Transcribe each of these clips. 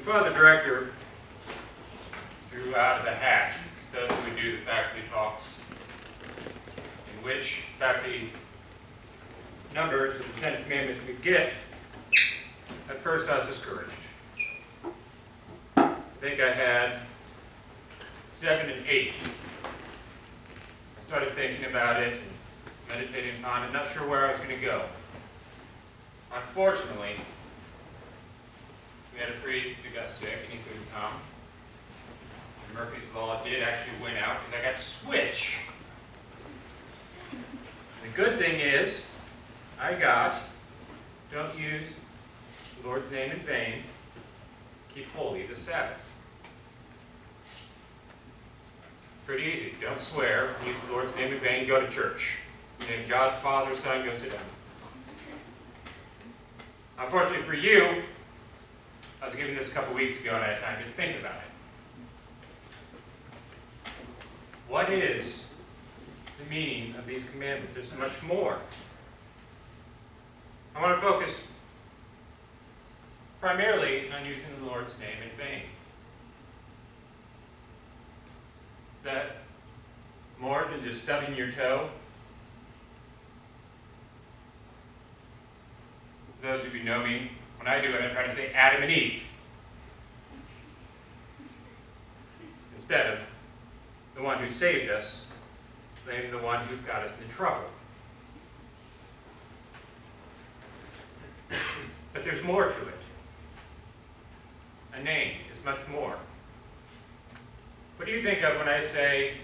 Father Director drew out of the hat, those who would do the faculty talks, in which faculty numbers of the Ten Commandments we get. At first I was discouraged. I think I had 7 and 8. I started thinking about it and meditating on it, not sure where I was going to go. Unfortunately, we had a priest who got sick and he couldn't come. And Murphy's Law did actually win out because I got to switch. The good thing is, I got, don't use the Lord's name in vain, keep holy the Sabbath. Pretty easy. Don't swear, use the Lord's name in vain, go to church. Name God, Father, Son, go sit down. Unfortunately for you, I was given this a couple weeks ago and I had time to think about it. What is the meaning of these commandments? There's so much more. I want to focus primarily on using the Lord's name in vain. Is that more than just stubbing your toe? Those of you who know me, when I do it, I try to say Adam and Eve instead of the one who saved us, blame the one who got us into trouble. But there's more to it. A name is much more. What do you think of when I say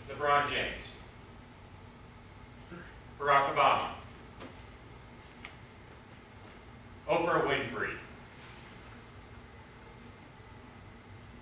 LeBron James, Barack Obama, Oprah Winfrey?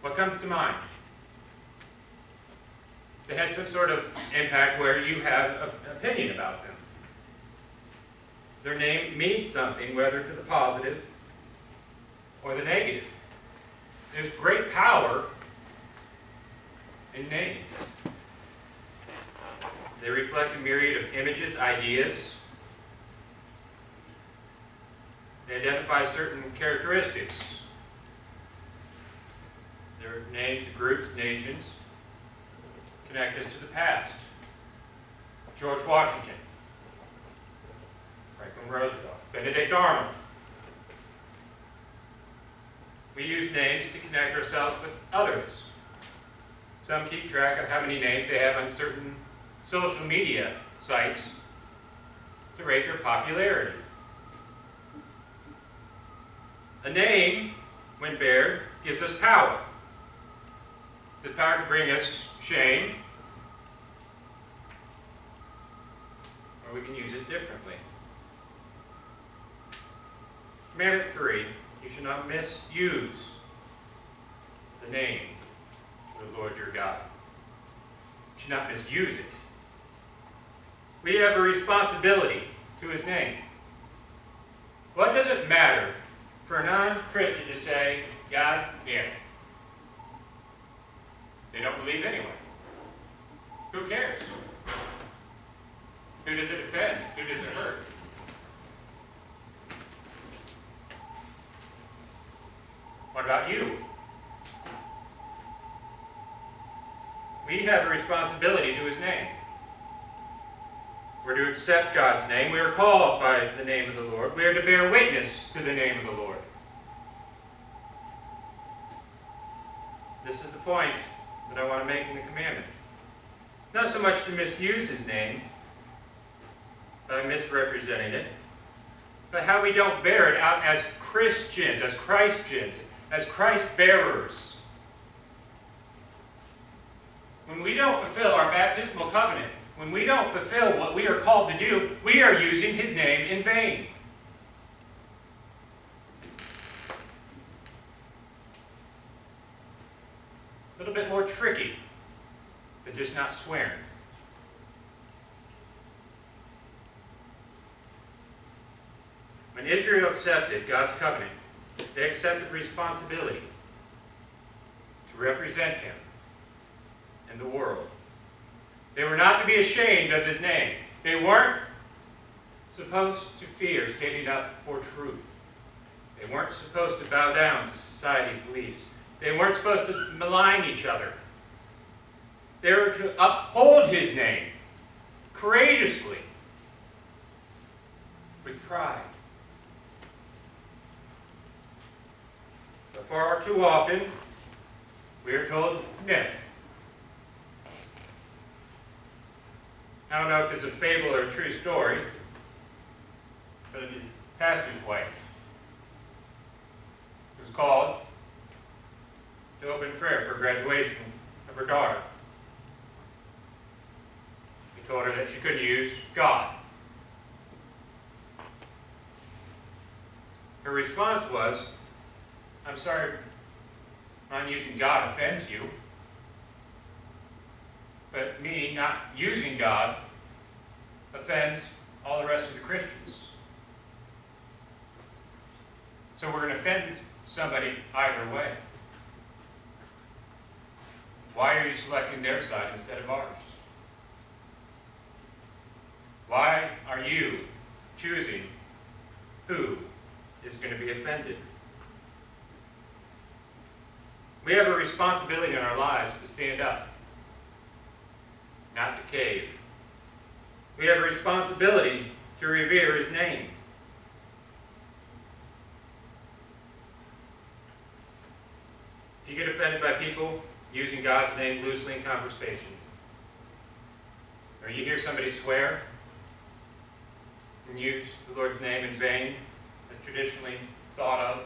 What comes to mind? They had some sort of impact where you have an opinion about them. Their name means something, whether to the positive or the negative. There's great power in names. They reflect a myriad of images, ideas. They identify certain characteristics. Their names, groups, nations, connect us to the past. George Washington, Franklin Roosevelt, Benedict Arnold. We use names to connect ourselves with others. Some keep track of how many names they have on certain social media sites to rate their popularity. A name, when bared, gives us power. This power can bring us shame, or we can use it differently. Commandment 3, you should not misuse the name of the Lord your God. You should not misuse it. We have a responsibility to his name. What does it matter for a non-Christian to say, God, yeah? They don't believe anyway. Who cares? Who does it offend? Who does it hurt? What about you? We have a responsibility to his name. We're to accept God's name. We are called by the name of the Lord. We are to bear witness to the name of the Lord. This is the point that I want to make in the commandment. Not so much to misuse his name by misrepresenting it, but how we don't bear it out as Christians, as Christians, as Christ bearers. When we don't fulfill our baptismal covenant, when we don't fulfill what we are called to do, we are using his name in vain. A little bit more tricky than just not swearing. When Israel accepted God's covenant, they accepted responsibility to represent him in the world. They were not to be ashamed of his name. They weren't supposed to fear standing up for truth. They weren't supposed to bow down to society's beliefs. They weren't supposed to malign each other. They were to uphold his name courageously, with pride. But far too often, we are told myth. I don't know if it's a fable or a true story, but a pastor's wife was called to open prayer for graduation of her daughter. He told her that she couldn't use God. Her response was, "I'm sorry, not using God offends you, but me not using God offends all the rest of the Christians. So we're going to offend somebody either way. Why are you selecting their side instead of ours? Why are you choosing who is going to be offended?" We have a responsibility in our lives to stand up, not to cave. We have a responsibility to revere his name. If you get offended by people using God's name loosely in conversation, or you hear somebody swear and use the Lord's name in vain, as traditionally thought of,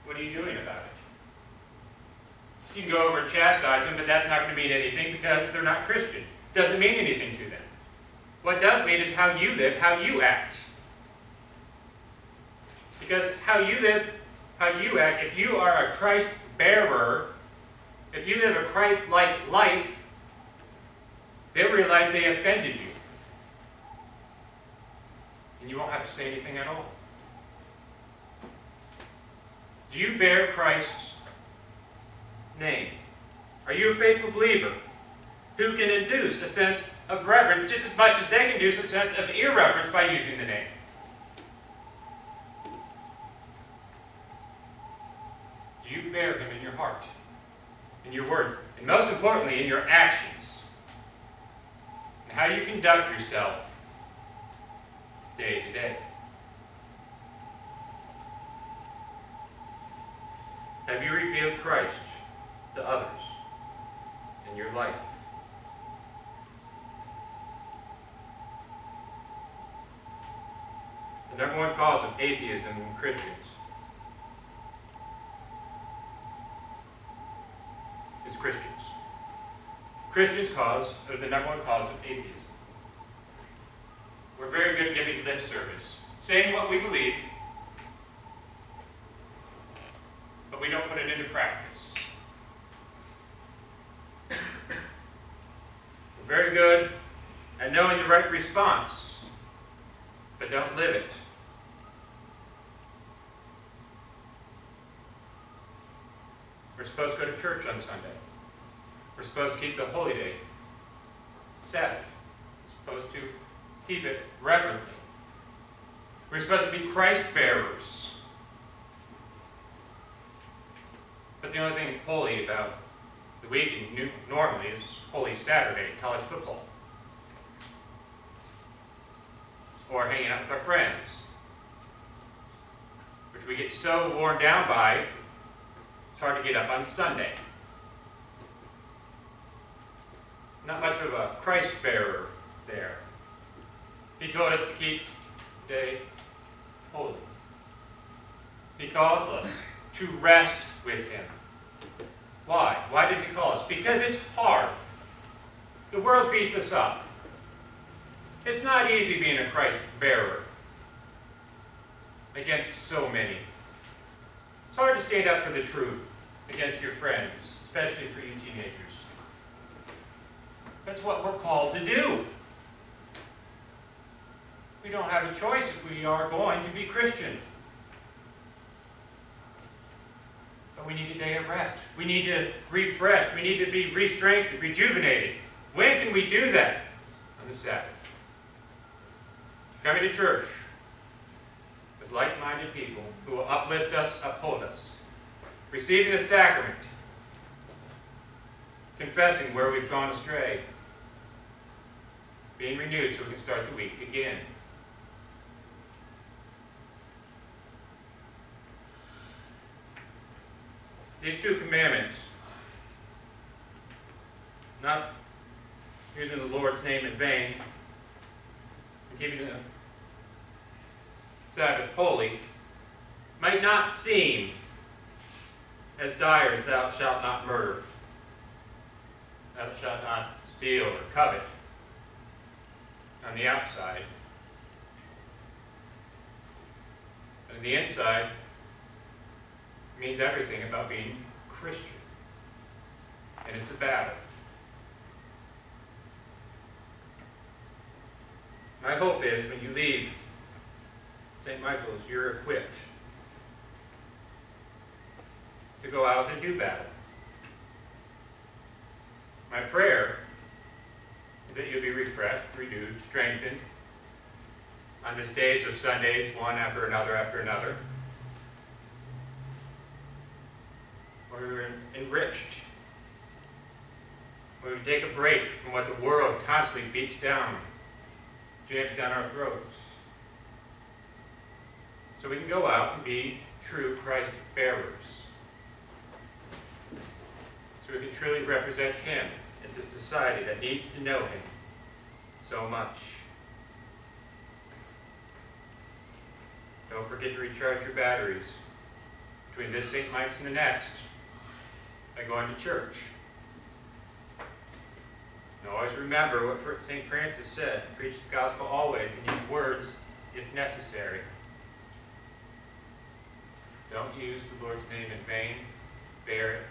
what are you doing about it? You can go over and chastise them, but that's not going to mean anything because they're not Christian. It doesn't mean anything to them. What does mean is how you live, how you act. Because how you live, how you act, if you are a Christ bearer, if you live a Christ-like life, they'll realize they offended you. And you won't have to say anything at all. Do you bear Christ's name? Are you a faithful believer who can induce a sense of reverence just as much as they can induce a sense of irreverence by using the name? Do you bear him in your heart, in your words, and most importantly, in your actions, and how you conduct yourself day to day? Have you revealed Christ to others in your life? The number one cause of atheism in Christians is Christians. Christians are the number one cause of atheism. We're very good at giving lip service, saying what we believe, but we don't put it into practice. We're very good at knowing the right response, but don't live it. We're supposed to go to church on Sunday. We're supposed to keep the holy day, Sabbath. We're supposed to keep it reverently. We're supposed to be Christ bearers. But the only thing holy about the week normally is Holy Saturday, college football, or hanging out with our friends, which we get so worn down by, it's hard to get up on Sunday. Not much of a Christ bearer there. He told us to keep the day holy. He calls us to rest with him. Why? Why does he call us? Because it's hard. The world beats us up. It's not easy being a Christ bearer against so many. It's hard to stand up for the truth against your friends, especially for you teenagers. That's what we're called to do. We don't have a choice if we are going to be Christian. But we need a day of rest. We need to refresh. We need to be re-strengthened, rejuvenated. When can we do that? On the Sabbath. Coming to church with like-minded people who will uplift us, uphold us. Receiving the sacrament, confessing where we've gone astray, being renewed so we can start the week again. These two commandments, not using the Lord's name in vain, and keeping the Sabbath holy, might not seem as dire as thou shalt not murder, thou shalt not steal or covet on the outside. But on the inside, it means everything about being Christian. And it's a battle. My hope is when you leave St. Michael's, you're equipped to go out and do battle. My prayer is that you'll be refreshed, renewed, strengthened on these days of Sundays, one after another. Where we're enriched. Where we take a break from what the world constantly beats down, jams down our throats. So we can go out and be true Christ bearers. So we can truly represent Him in this society that needs to know Him so much. Don't forget to recharge your batteries between this St. Mike's and the next by going to church. And always remember what St. Francis said, preach the gospel always and use words if necessary. Don't use the Lord's name in vain. Bear it